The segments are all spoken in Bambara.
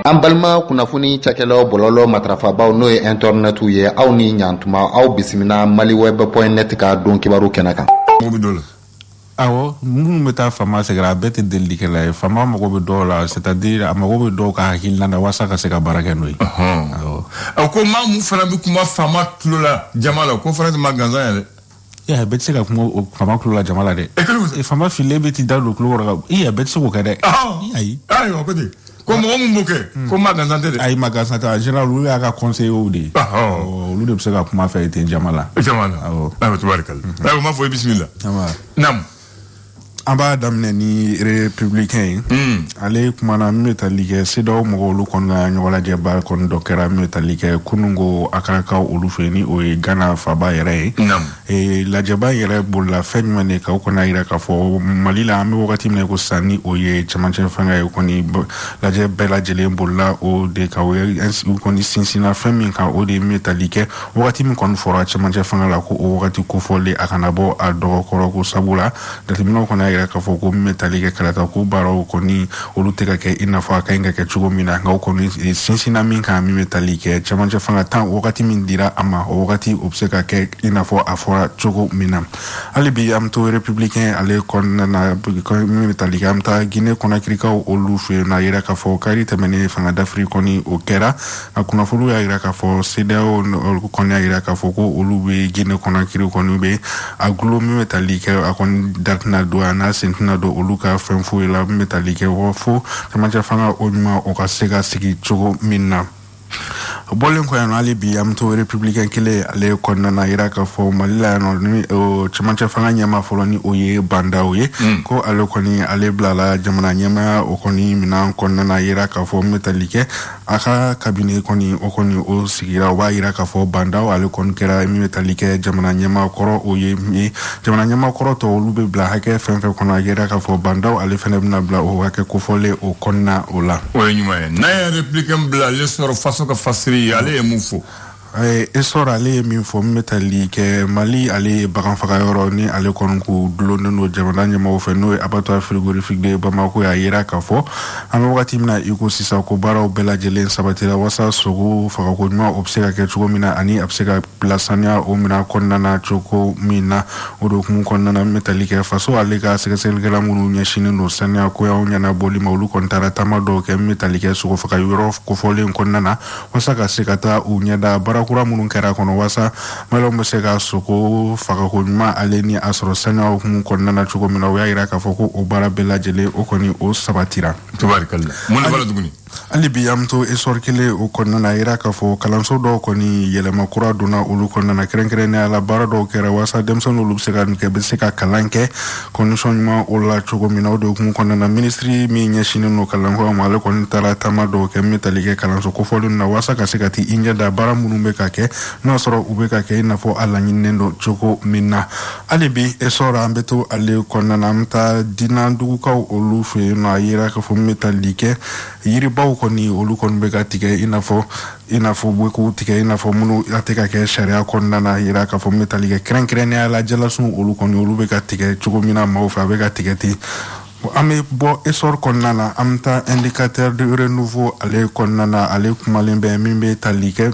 An balima kunnafoni cakɛlaw bɔlɔlɔ matrafabaw n'o ye internet ye aw ni ɲantuma aw bisimila maliweb.net ka don kibaru kɛnɛ kan. Awɔ minnu bɛ taa fama sɛgɛrɛ a bɛɛ tɛ delikɛla ye fama mago bɛ dɔw la c'est-à-dire a mago bɛ dɔw ka hakilina na walasa ka se ka baara kɛ n'o ye. Awɔ ko maa mun fana bɛ kuma fama tulo la jama la ko fana tɛ ma gansan yɛrɛ. A bɛɛ tɛ se ka kuma fama tulo la jama la dɛ. Fama file bɛ t'i da don tulo kɔrɔ kan a bɛɛ tɛ se k'o kɛ dɛ. Ayi. Ayiwa ko ten. Ko mɔgɔ mun b'o kɛ ko maa gansan tɛ dɛ. Ayi ma gansan tɛ en général olu y'a ka conseiller de ye. Olu de bɛ se ka kuma fɛ ten jama la. Jama la. Awɔ tubarikala. Ayiwa ma fɔ i bisimila. Naam. An b'a daminɛ ni républicain ye ale kumana min bɛ tali kɛ CEDEAO mɔgɔw olu kɔni ka ɲɔgɔn lajɛba kɔni dɔ kɛra min bɛ tali kɛ kunun ko a ka kan olu fɛ ni o ye Ghana faba yɛrɛ ye lajɛba yɛrɛ bolila fɛn jumɛn de kan o kɔni y'a jira k'a fɔ Mali la an bɛ wagati min na ko sisan ni o ye cɛmancɛ fanga ye kɔni lajɛ bɛɛ lajɛlen bolila o de kan o ye kɔni sinsinna fɛn min kan o de ye min bɛ tali kɛ wagati min kɔni fɔra cɛmancɛ fanga la ko o wagati kofɔlen a kana bɔ a dɔgɔkɔrɔ ko sabula jateminɛw kɔni y'a jira k'a fɔ ko min bɛ tali kɛ kalata ko baaraw kɔni olu tɛ ka kɛ i n'a fɔ a ka ɲi ka kɛ cogo min na nka o kɔni sinsinna min kan min bɛ tali kɛ cɛmancɛ fanga tan wagati min dira a ma o wagati o bɛ se ka kɛ i n'a fɔ a fɔra cogo min na hali bi an bɛ to républicain ale kɔnɔna na min bɛ tali kɛ an bɛ taa Guinée Conakrykaw olu fɛ yen n'a jira k'a fɔ kari tɛmɛnen fanga d'Afrique kɔni o kɛra a kunnafoniw y'a jira k'a fɔ CEDEAO kɔni y'a jira k'a fɔ ko olu bɛ Guinée Conakry kɔni bɛ a gulo min bɛ tali kɛ a kɔni datina don a n'a sen tɛna don olu ka fɛn foyi la min bɛ tali kɛ fo cɛmancɛ fanga o ɲuman o ka se ka sigi cogo min na. Bɔlen kɔ yan hali bi an bɛ to républicain kelen ale kɔnɔna na jira k'a fɔ Mali la yan nɔ ni cɛmancɛ fanga ɲɛma fɔlɔ ni o ye Bandaw ye ko ale kɔni ale bilala jamana ɲɛmaya o kɔni minɛn kɔnɔna na jira k'a fɔ min bɛ tali kɛ a ka cabinet kɔni o sigira o b'a jira k'a fɔ Bandaw ale kɔni kɛra min bɛ tali kɛ jamana ɲɛma kɔrɔ o ye jamana ɲɛma kɔrɔ tɔ olu bɛ bila hakɛ fɛn fɛn kɔnɔ a jira k'a fɔ Bandaw ale fana bɛna bila o hakɛ kofɔlen o kɔnɔna o la. O ye ɲuman ye n'a ye républicain bila ale sɔrɔ faso ka fasiri ale ye mun fɔ. Esor ale ye min fɔ min bɛ tali kɛ Mali ale ye bagan faga yɔrɔ ni ale kɔni k'u dulonnen don jamana ɲɛmaaw fɛ n'o ye abattoir frigorifique de Bamako y'a jira k'a fɔ an bɛ wagati min na i ko sisan ko baaraw bɛɛ lajɛlen sabatira walasa sogo fagako ɲuman o bɛ se ka kɛ cogo min na ani a bɛ se ka bila saniya o minɛn kɔnɔna na cogo min na o de hukumu kɔnɔna na min bɛ tali kɛ faso ale ka sɛgɛsɛgɛlikɛla minnu ɲɛsinnen don saniya koyaw ɲɛnabɔli ma olu kɔni taara taama dɔw kɛ min bɛ tali kɛ sogo faga yɔrɔ kofɔlen kɔnɔna na walasa ka se ka taa u ɲɛda baara kura minnu kɛra kɔnɔ wasa maliyɛnw bɛ se ka sogo fagako ɲuman ale ni a sɔrɔ saniya hukumu kɔnɔna na cogo min na o y'a jira k'a fɔ ko o baara bɛɛ lajɛlen o kɔni o sabatira. Tubarikala mun de b'a la tuguni. hali bi an bɛ to esor kelen o kɔnɔna na a jira k'a fɔ kalanso dɔw kɔni yɛlɛma kura donna olu kɔnɔna na kɛrɛnkɛrɛnnenya la baara dɔw kɛra walasa denmisɛnninw olu bɛ se ka kalan kɛ condition ɲuman o la cogo min na o de hukumu kɔnɔna na ministiri min ɲɛsinnen don kalanko ma ale kɔni taara taama dɔw kɛ min bɛ tali kɛ kalanso kofɔlen na walasa ka se ka t'i ɲɛ da baara minnu bɛ ka kɛ n'o y'a sɔrɔ u bɛ ka kɛ i n'a fɔ a laɲininen don cogo min na hali bi esor an bɛ to ale kɔnɔna na an bɛ taa dinandugukaw olu fɛ yen nɔ a jira k'a fɔ min bɛ tali kɛ yiribaw kɔni olu kɔni bɛ ka tigɛ i n'a fɔ bɛ k'u tigɛ i n'a fɔ minnu a tɛ ka kɛ sariya kɔnɔna na jira k'a fɔ min bɛ tali kɛ kɛrɛnkɛrɛnnenya la jalasun olu kɔni olu bɛ ka tigɛ cogo min na maaw fɛ a bɛ ka tigɛ ten an bɛ bɔ esor kɔnɔna na an bɛ taa indicateur de renouveau ale kɔnɔna na ale kumalen bɛ min bɛ tali kɛ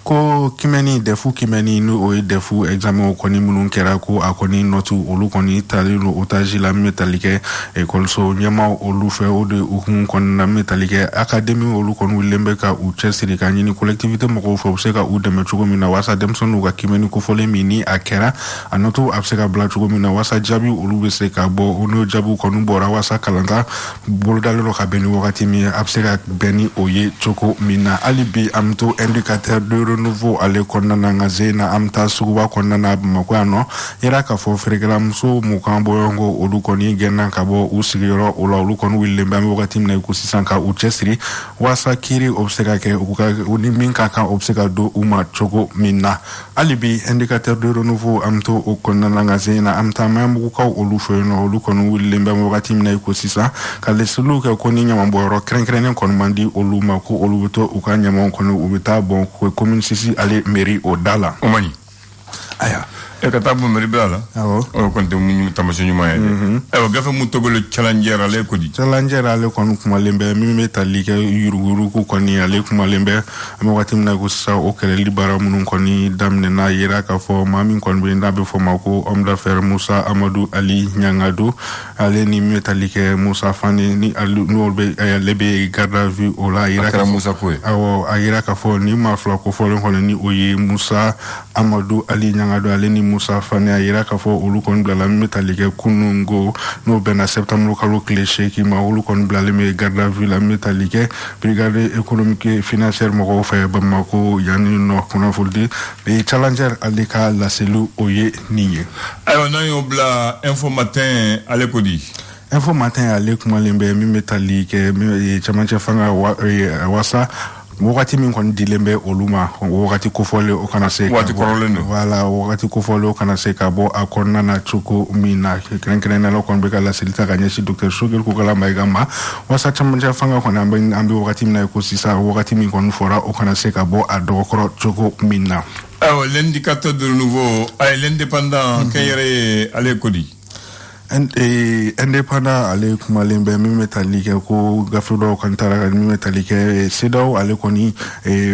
ko kimɛni defu kimɛni ni o ye defu examen kɔni minnu kɛra ko a kɔni nɔtu olu kɔni talen don otage la min bɛ tali kɛ ekɔliso ɲɛmaaw olu fɛ o de hukumu kɔnɔna na min bɛ tali kɛ akademi olu kɔni wililen bɛ ka u cɛsiri ka ɲini collectivité mɔgɔw fɛ u bɛ se ka u dɛmɛ cogo min na walasa denmisɛnninw ka kimɛni kofɔlen min ni a kɛra a nɔtu a bɛ se ka bila cogo min na walasa jaabi olu bɛ se ka bɔ o n'o jaabiw kɔni bɔra walasa kalanta bolodalen dɔ ka bɛn ni wagati min ye a bɛ se ka bɛn ni o ye cogo min na hali bi an bɛ to indicateur de renouveau ale kɔnɔna na nka zena an bɛ taa suguba kɔnɔna na Bamakɔ yan nɔ yɛrɛ k'a fɔ feerekɛlamuso mugan bɔɲɔgɔnko olu kɔni gɛnna ka bɔ u sigiyɔrɔ o la olu kɔni wililen bɛ an bɛ wagati min na i ko sisan ka u cɛsiri walasa kiiri o bɛ se ka kɛ u ni min ka kan o bɛ se ka don u ma cogo min na hali bi indicateur de renouveau an bɛ to o kɔnɔna na nka zena an bɛ taa maɲamugukaw olu fɛ yen nɔ olu kɔni wililen bɛ an bɛ wagati min na i ko sisan ka lesiliw kɛ ko ni ɲamanbɔyɔrɔ kɛrɛnkɛrɛnnen kɔni man di olu ma ko olu bɛ to u ka ɲamanw kɔni u bɛ taa bɔn commune sisi ale mairie o da la. O man ɲi. Aya e ka taa bomeri bila la awɔ o konte mu tamasho nyuma ye e gafe mu togolo challenger ale ko di challenger ale kɔni kumalen bɛ min bɛ tali kɛ yurugurugu kɔni ale kumalen bɛ an bɛ waati min na ko sisan o kɛlɛli baara minnu kɔni daminɛna yira k'a fɔ maa min kɔni bɛ n'a bɛ fɔ ma ko homme d'affaires Musa Amadu Ali Ɲangado ale ni min bɛ tali kɛ Musa Fane ni n'olu bɛ ale bɛ garde à vue o la a yira kɛra Musa ko ye awɔ a yira k'a fɔ ni maa fila kofɔlen kɔni ni o ye Musa Amadu Ali Ɲangado ale ni Musa Fane a yira k'a fɔ olu kɔni bilala min bɛ tali kɛ kunungo n'o bɛnna septembre kalo tile 8 ma olu kɔni bilalen bɛ garde à vue la min bɛ tali kɛ brigade économique et financière mɔgɔw fɛ Bamako yanni nɔ kunnafoni di challenger ale ka laseli o ye nin ye. ayiwa n'an y'o bila info matin ale ko di. info matin ale kumalen bɛ min bɛ tali kɛ camancɛ fanga wasa wagati min kɔni dilen bɛ olu ma wagati kofɔlen o kana se wagati kɔrɔlen don wala wagati kofɔlen o kana se ka bɔ a kɔnɔna na cogo min na kɛrɛnkɛrɛnnenya la kɔni bɛ ka laseli ta ka ɲɛsin docteur Sogel Kokala Mayiga ma wasa camancɛ fanga kɔni an bɛ wagati min na ko sisan wagati min kɔni fɔra o kana se ka bɔ a dɔgɔkɔrɔ cogo min na. ayiwa l'indicateur de nouveau l'indépendant kɛ yɛrɛ ye ale ko di. indépendant ale kumalen bɛ min bɛ tali kɛ ko gafe dɔw kan taara min bɛ tali kɛ CEDEAO ale kɔni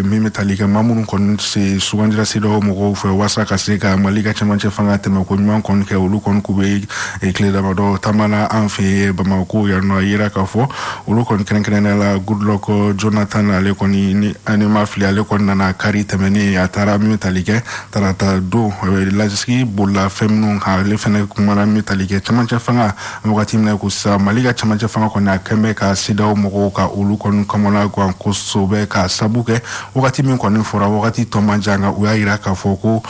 min bɛ tali kɛ maa minnu kɔni sugandira CEDEAO mɔgɔw fɛ walasa ka se ka Mali ka cɛmancɛ fanga tɛmɛ ko ɲuman kɔni kɛ olu kɔni k'u bɛ tile damadɔ taamana an fɛ Bamako yan nɔ a yira k'a fɔ olu kɔni kɛrɛnkɛrɛnnenya la Goodluck Jonathan ale kɔni ni an ma fili ale kɔni nana kari tɛmɛnen a taara min bɛ tali kɛ tarata don lasigi bolila fɛn minnu kan ale fɛnɛ kumana min bɛ tali kɛ cɛmancɛ fanga wagati min na ko sisan Mali ka cɛmancɛ fanga kɔni a kɛn bɛ ka CEDEAO mɔgɔw ka olu kɔni kamana gan kosɛbɛ ka sabu kɛ wagati min kɔni fɔra wagati tɔ man jan nka u y'a yira k'a fɔ ko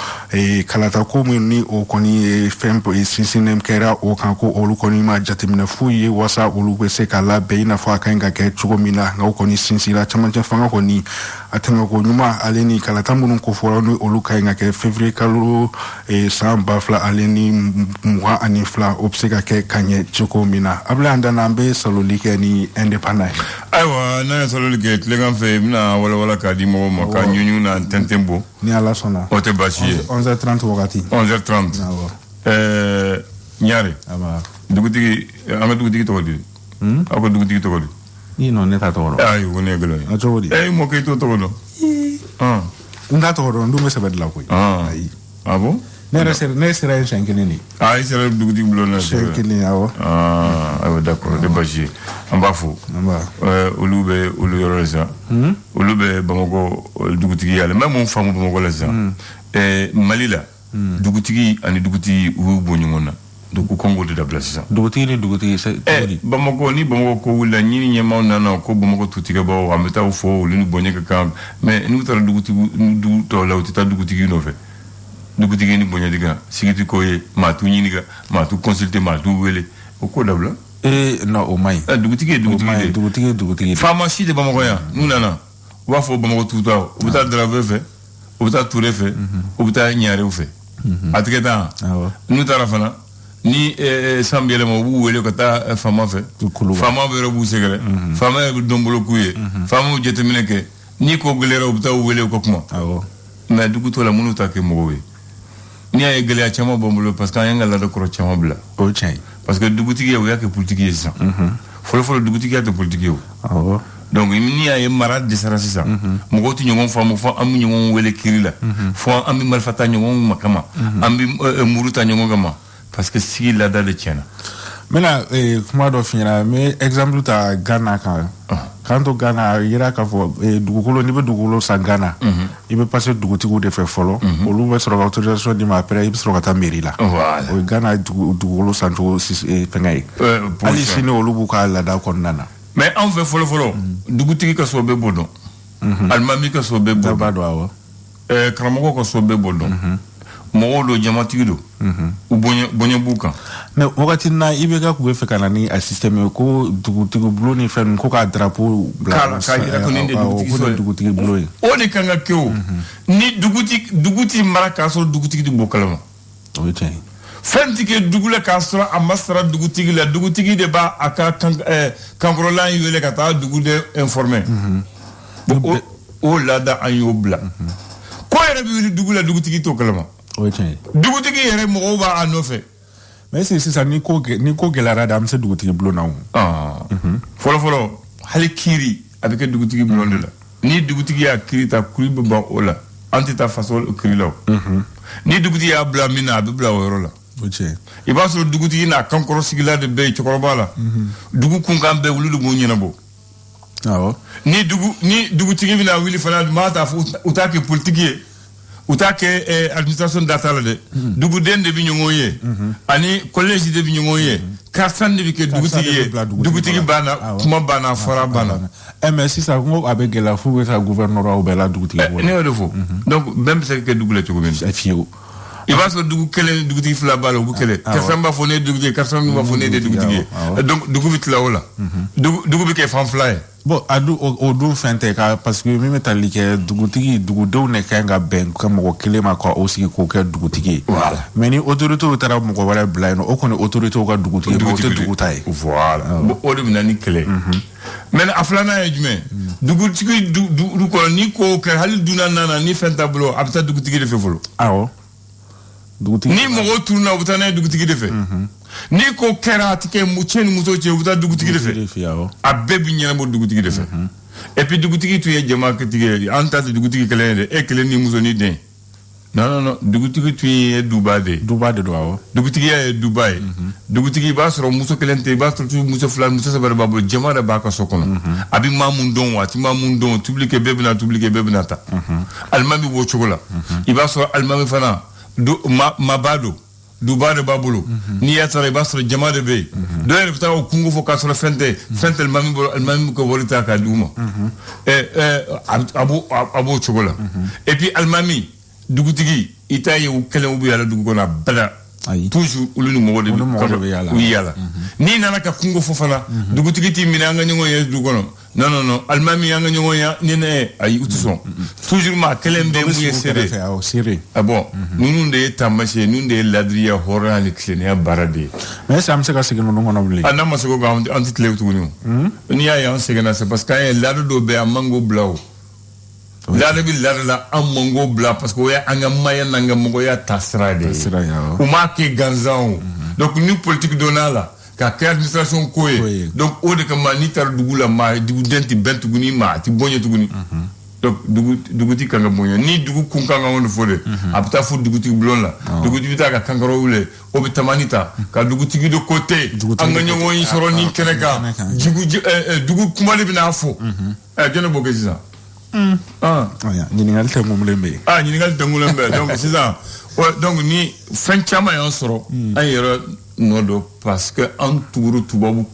kalata ko min ni o kɔni ye fɛn sinsinnen kɛra o kan ko olu kɔni ma jateminɛ foyi ye wasa olu bɛ se ka labɛn i n'a fɔ a ka ɲi ka kɛ cogo min na nka o kɔni sinsira cɛmancɛ fanga kɔni a tɛmɛko ɲuman ale ni kalata minnu kofɔra ni olu ka ɲi ka kɛ février kalo san 2000 ale ni 22 o bɛ se ka kɛ ka ɲɛ cogo min na a bila an dan an bɛ saloli kɛ ni indépendant ye. ayiwa n'an ye saloli kɛ tilegan fɛ i bɛna walawala k'a di mɔgɔw ma ka ɲuɲu na tɛntɛn bɔ ni Ala sɔnna o tɛ baasi ye 11h30 wagati 11h30 ɲare dugutigi an ka dugutigi tɔgɔ di aw ka dugutigi tɔgɔ di i nɔ ne t'a tɔgɔ dɔn ayi ko ne ye gɛlɛn ye a cogo di i mɔkɛ i t'o tɔgɔ dɔn n t'a tɔgɔ dɔn n dun bɛ sɛbɛn dilan koyi ayi ah bon ne sera yen siɲɛ kelen de i sera dugutigi bolo na siɲɛ kelen awɔ ayiwa d'accord o tɛ baasi ye an b'a fo olu bɛ olu yɔrɔ la sisan olu bɛ Bamako dugutigiya la n bɛ mun faamu Bamako la sisan Mali la dugutigi ani dugutigi u y'u bɔ ɲɔgɔn na donc u kan k'o de dabila sisan dugutigi ni dugutigi Bamako ni Bamako ko wulila ɲini ɲɛmaaw nana ko Bamako tutigɛbaaw an bɛ taa fɔ olu ni bonya ka kan mais n'u taara dugu tɔw la u tɛ taa dugutigi nɔfɛ dugutigi ni bonya diga sigiti ko ye maa t'u ɲininka maa t'u consulter maa t'u wele o ko dabila non o man ɲi dugutigi ye dugutigi faama si tɛ Bamako yan n'u nana u b'a fɔ Bamako tuutaw u bɛ taa Darabɛ fɛ u bɛ taa Ture fɛ u bɛ taa Ɲarew fɛ a tigɛ taa n'u taara fana ni san bɛ yɛlɛma u b'u wele ka taa faama fɛ faama bɛ yɔrɔ b'u sɛgɛrɛ faama yɛrɛ bɛ dɔnbolo k'u ye faama bɛ jateminɛ kɛ ni ko gɛlɛyara u bɛ taa u wele u ka kuma mais dugu tɔ la minnu ta kɛ mɔgɔw ye n'i y'a ye gɛlɛya caman b'an bolo parce que an y'an ka laada kɔrɔ caman bila o ye tiɲɛ ye parce que dugutigi o y'a kɛ politiki ye sisan fɔlɔfɔlɔ dugutigiya tɛ politiki ye o donc n'i y'a ye mara dɛsɛra sisan mɔgɔw tɛ ɲɔgɔn faamu fɔ an bɛ ɲɔgɔn wele kiri la fɔ an bɛ marifa ta ɲɔgɔn ma kama an bɛ muru ta ɲɔgɔn kama parce que sigi laada de tiɲɛna n bɛna kuma dɔ f'i ɲɛna n bɛ exemple ta Ghana kan k'an to Ghana a yira k'a fɔ dugukolo n'i bɛ dugukolo san Ghana i bɛ passer dugutigiw de fɛ fɔlɔ olu bɛ sɔrɔ ka autorisation d'i ma après i bɛ sɔrɔ ka taa mairie la o ye Ghana dugukolo sancogo fɛngɛ ye hali sini olu b'u ka laada kɔnɔna na mais anw fɛ fɔlɔ dugutigi ka so bɛɛ b'o dɔn alimami ka so bɛɛ b'o dɔn karamɔgɔ ka so bɛɛ b'o dɔn mɔgɔw don jamatigi don u bonya b'u kan mais wagati na i bɛ ka kun bɛ fɛ ka na ni a système ye ko dugutigi bulon ni fɛn ko ka drapeau bila k'a jira ko nin de dugutigi bulon ye o de kan ka kɛ o ni dugu t'i mara k'a sɔrɔ dugutigi de b'o kalama o ye tiɲɛ ye fɛn tɛ kɛ dugu la k'a sɔrɔ a ma sara dugutigi la dugutigi de b'a a ka kankɔrɔlan wele ka taa dugu de informer o laada an y'o bila ko yɛrɛ bɛ wuli dugu la dugutigi t'o kalama dugutigi yɛrɛ mɔgɔw b'a nɔfɛ mais c'est ça ni ko gɛlɛyara de an bɛ se dugutigi bulon na fɔlɔfɔlɔ hali kiiri a bɛ kɛ dugutigi bulon de la ni dugutigi y'a kiiri ta kuri bɛ ban o la an tɛ taa faso kiiri la ni dugutigi y'a bila min na a bɛ bila o yɔrɔ la i b'a sɔrɔ dugutigi n'a kankɔrɔsigila de bɛ yen cɛkɔrɔba la dugu kunkan bɛɛ olu de b'o ɲɛnabɔ ni dugutigi bɛna wuli fana maa t'a fɔ u t'a kɛ politiki ye u t'a kɛ administration data la dɛ duguden de bɛ ɲɔgɔn ye ani collège de bɛ ɲɔgɔn ye karsan de bɛ kɛ dugutigi ye dugutigi banna kuma banna fɔra banna mais sisan ko a bɛ gɛlɛya f'u bɛ taa gouverneur bɛɛ la dugutigi bolo ne y'o de fɔ donc bɛɛ bɛ se ka kɛ dugu la cogo min fiyewu i b'a sɔrɔ dugu kelen dugutigi fila b'a la u bɛ kɛlɛ karsan b'a fɔ ne ye dugutigi ye karsan b'a fɔ ne de dugutigi ye donc dugu bɛ tila o la dugu bɛ kɛ fan fila ye bon o dun fɛn tɛ ka parce que min bɛ tali kɛ dugudenw ne kan ka bɛn ka mɔgɔ kelen ma ka o sigi k'o kɛ dugutigi ye mais ni autorités taara mɔgɔ wɛrɛ bila yen nɔ o kɔni autorités ka dugutigi o tɛ dugu ta ye voilà o de bɛ na ni kɛlɛ mais a filanan ye jumɛn dugutigi du kɔnɔ ni ko kɛ hali dunan nana ni fɛn t'a bolo a bɛ taa dugutigi de fɛ fɔlɔ awɔ ni mɔgɔw tununa u bɛ taa n'a ye dugutigi de fɛ ni ko kɛra a tɛ kɛ cɛ ni muso cɛ u bɛ taa dugutigi de fɛ a bɛɛ bɛ ɲɛnabɔ dugutigi de fɛ et puis dugutigi tun ye jamakɛtigi ye an ta tɛ dugutigi kelen ye dɛ e kelen ni muso ni den non dugutigi tun ye duba de ye duba de don awɔ dugutigiya ye duba ye dugutigi i b'a sɔrɔ muso kelen tɛ i b'a sɔrɔ muso fila muso saba de b'a bolo jama de b'a ka so kɔnɔ a bɛ maa mun dɔn wa a tɛ maa mun dɔn tobili kɛ bɛɛ bɛna tobili kɛ bɛɛ bɛna ta alimami b'o cogo la i b'a sɔrɔ alimami fana maba don duba de b'a bolo n'i y'a sɔrɔ i b'a sɔrɔ jama de bɛ yen dɔw yɛrɛ bɛ taa o kungo fɔ k'a sɔrɔ fɛn tɛ alimami bolo alimami ka wari ta k'a d'u ma a b'o cogo la et puis alimami dugutigi i t'a ye u kɛlen u bɛ yaala dugu kɔnɔ a bɛɛ toujours olu ni mɔgɔ de bɛ yaala n'i nana ka kungo fɔ fana dugutigi t'i minɛ an ka ɲɔgɔn ye dugu kɔnɔ non alimami an ka ɲɔgɔn ye ni ne ayi u tɛ sɔn toujours maa kelen bɛ mun ye seere bon ninnu de ye taamasi ye ninnu de ye ladiriya hɔrɔnya ni tilennenya baara de ye mais est-ce que an bɛ se ka segin ninnu kɔnɔ bilen n'a ma se k'o kan an tɛ tile tuguni o n'i y'a ye an seginna c'est parce que an ye laada dɔw bɛ yen an man k'o bila o laada bɛ laada la an man k'o bila parce que o ye an ka maaya n'an ka mɔgɔya taasira de ye u m'a kɛ gansan o donc ni politique donn'a la ka kɛ administration ko ye donc o de kama n'i taara dugu la maa duguden tɛ bɛn tuguni ma a tɛ bonya tuguni donc dugutigi kan ka bonya ni dugu kun kan ka ŋɔni fɔ de a bɛ taa fo dugutigi bulon la dugutigi bɛ taa ka kankɔrɔ wuli o bɛ tamani ta ka dugutigi de côté an ka ɲɔgɔn yi sɔrɔ ni kɛnɛ kan dugu kuma de bɛna fɔ jɔn b'o kɛ sisan ɲininkali tɛ ŋumulen bɛ yen ɲininkali tɛ ŋumulen bɛ donc sisan donc ni fɛn caman y'an sɔrɔ an yɛrɛ nɔ don parce que an tugura tubabu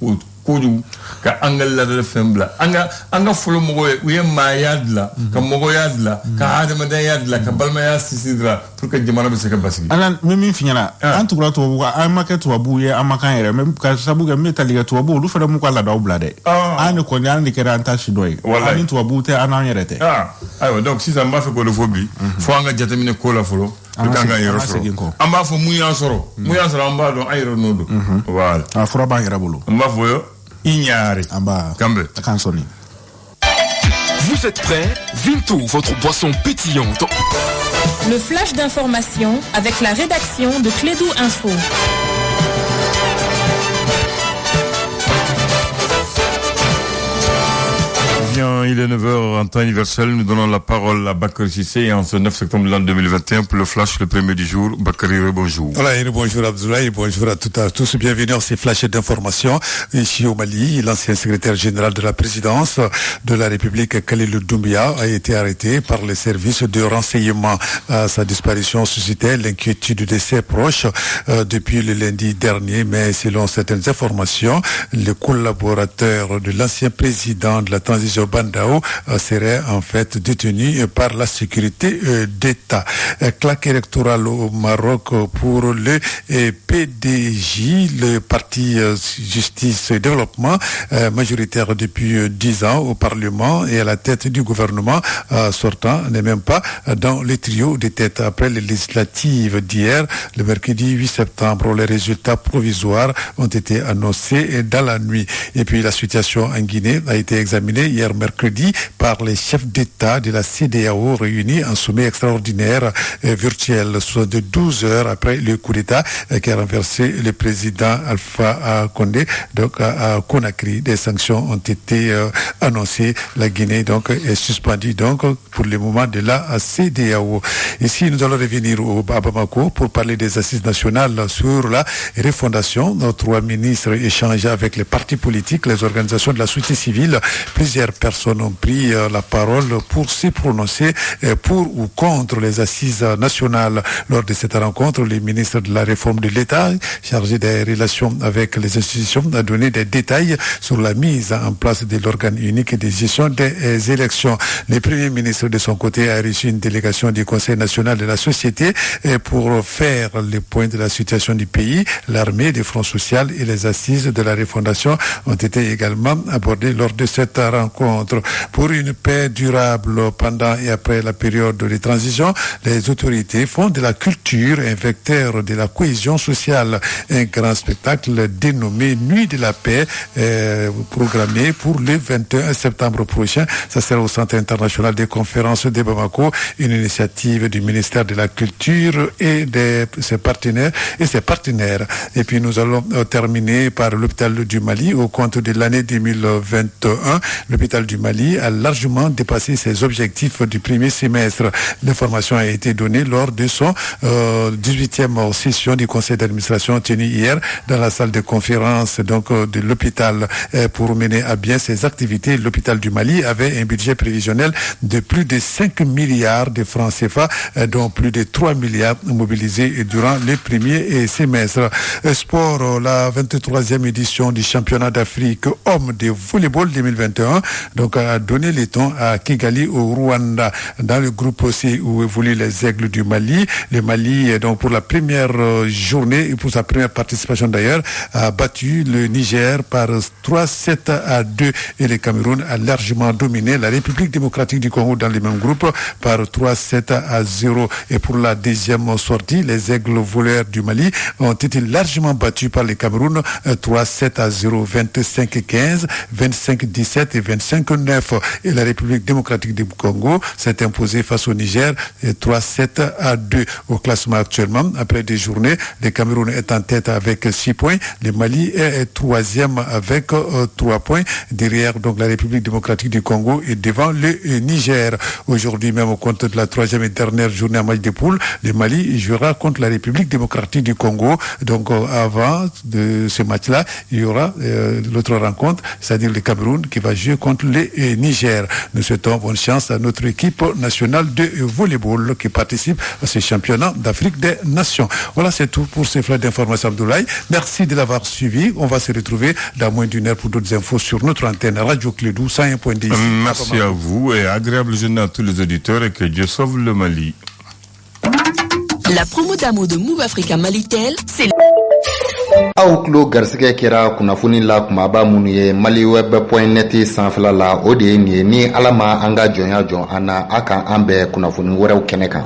kojugu ka an ka laadala fɛn bila an ka fɔlɔ mɔgɔw ye u ye maaya dilan ka mɔgɔya dilan ka hadamadenya dilan ka balimaya sinsin dilan pour que jamana bɛ se ka basigi an min f'i ɲɛna an tugura tubabu kan an ma kɛ tubabu ye an ma kan yɛrɛ mais ka sabu kɛ min tali kɛ tubabu olu fana m'u ka laadaw bila dɛ an de kɔni an de kɛra an ta si dɔ ye an ni tubabu tɛ an n'an yɛrɛ tɛ ayiwa donc sisan n b'a fɛ k'o de fɔ bi fo an ka jateminɛ ko la fɔlɔ an ka yɛrɛ sɔrɔ an b'a fɔ mun y'an sɔrɔ an b'a dɔn an yɛrɛ n'o don voilà a fura b'an yɛrɛ bolo n b'a fɔ yo Vous êtes prêts? Vinto, votre boisson pétillante. Le flash d'information avec la rédaction de Clédou Info. Il est 9h en temps universel. Nous donnons la parole à Bakary Cissé et en ce 9 septembre de l'an 2021 pour le flash, le premier du jour. Bakary, bonjour. Voilà, bonjour Abdoulaye, bonjour à tous. Bienvenue à ces flashs d'information. Ici au Mali, l'ancien secrétaire général de la présidence de la République, Khalilou Doumbia, a été arrêté par les services de renseignement. Sa disparition suscitait l'inquiétude de ses proches depuis le lundi dernier, mais selon certaines informations, le collaborateur de l'ancien président de la transition Bandao serait en fait détenu par la sécurité d'État. Claque électorale au Maroc pour le PDJ, le parti Justice et Développement, majoritaire depuis 10 ans au Parlement et à la tête du gouvernement sortant, n'est même pas dans le trio des têtes. Après les législatives d'hier, le mercredi 8 septembre, les résultats provisoires ont été annoncés dans la nuit. Et puis la situation en Guinée a été examinée hier mercredi mercredi par les chefs d'État de la CEDEAO réunis en sommet extraordinaire virtuel, soit de 12 heures après le coup d'État qui a renversé le président Alpha Condé. Donc à Conakry, des sanctions ont été annoncées. La Guinée donc est suspendue donc pour le moment de la CEDEAO. Ici, nous allons revenir à Bamako pour parler des assises nationales sur la refondation. Nos 3 ministres échangent avec les partis politiques, les organisations de la société civile. Plusieurs personnes ont pris la parole pour se prononcer pour ou contre les assises nationales. Lors de cette rencontre, le ministre de la réforme de l'État, chargé des relations avec les institutions, a donné des détails sur la mise en place de l'organe unique de gestion des élections. Le Premier ministre, de son côté, a reçu une délégation du Conseil national de la société pour faire le point de la situation du pays. L'armée, le Front social et les assises de la refondation ont été également abordées lors de cette rencontre. Pour une paix durable pendant et après la période de transition, les autorités font de la culture un vecteur de la cohésion sociale. Un grand spectacle dénommé Nuit de la paix programmé pour le 21 septembre prochain. Ça sera au Centre international des conférences de Bamako, une initiative du ministère de la Culture et de ses partenaires. Et puis nous allons terminer par l'hôpital du Mali. Au compte de l'année 2021, l'hôpital du Mali a largement dépassé ses objectifs du premier semestre. L'information a été donnée lors de son 18e session du conseil d'administration tenue hier dans la salle de conférence donc de l'hôpital. Pour mener à bien ses activités, l'hôpital du Mali avait un budget prévisionnel de plus de 5 milliards de francs CFA, dont plus de 3 milliards mobilisés durant le premier semestre. Sport, la 23e édition du championnat d'Afrique homme de volleyball 2021 donc a donné les tons à Kigali au Rwanda. Dans le groupe C où évoluent les Aigles du Mali, le Mali donc pour la première journée et pour sa première participation d'ailleurs a battu le Niger par 3-7-2 et le Cameroun a largement dominé la République démocratique du Congo dans le même groupe par 3-7-0. Et pour la deuxième sortie, les Aigles voleurs du Mali ont été largement battus par le Cameroun 3-7-0, 25-15, 25-17 et 25-9. Et la République démocratique du Congo s'est imposée face au Niger 3-7-2. Au classement actuellement, après des journées, le Cameroun est en tête avec 6 points, le Mali est troisième avec 3 points, derrière donc la République démocratique du Congo et devant le Niger. Aujourd'hui même au compte de la 3e et dernière journée en match de poule, le Mali jouera contre la République démocratique du Congo. Donc avant de ce match-là, il y aura l'autre rencontre, c'est-à-dire le Cameroun qui va jouer contre le Niger. Nous souhaitons bonne chance à notre équipe nationale de volleyball qui participe à ce championnat d'Afrique des Nations. Voilà, c'est tout pour ces flashs d'informations, Abdoulaye. Merci de l'avoir suivi. On va se retrouver dans moins d'une heure pour d'autres infos sur notre antenne Radio Clédou 101.10. Merci à vous et agréable journée à tous les auditeurs et que Dieu sauve le Mali. La promo d'amour de Move Africa Malitel, c'est aw tulo garisɛgɛ kɛra kunnafoni la kumaba minnu ye maliweb.net sanfɛla la o de ye nin ye ni ala ma an ka jɔnya jɔn an na a kan an bɛɛ kunnafoni wɛrɛw kɛnɛ kan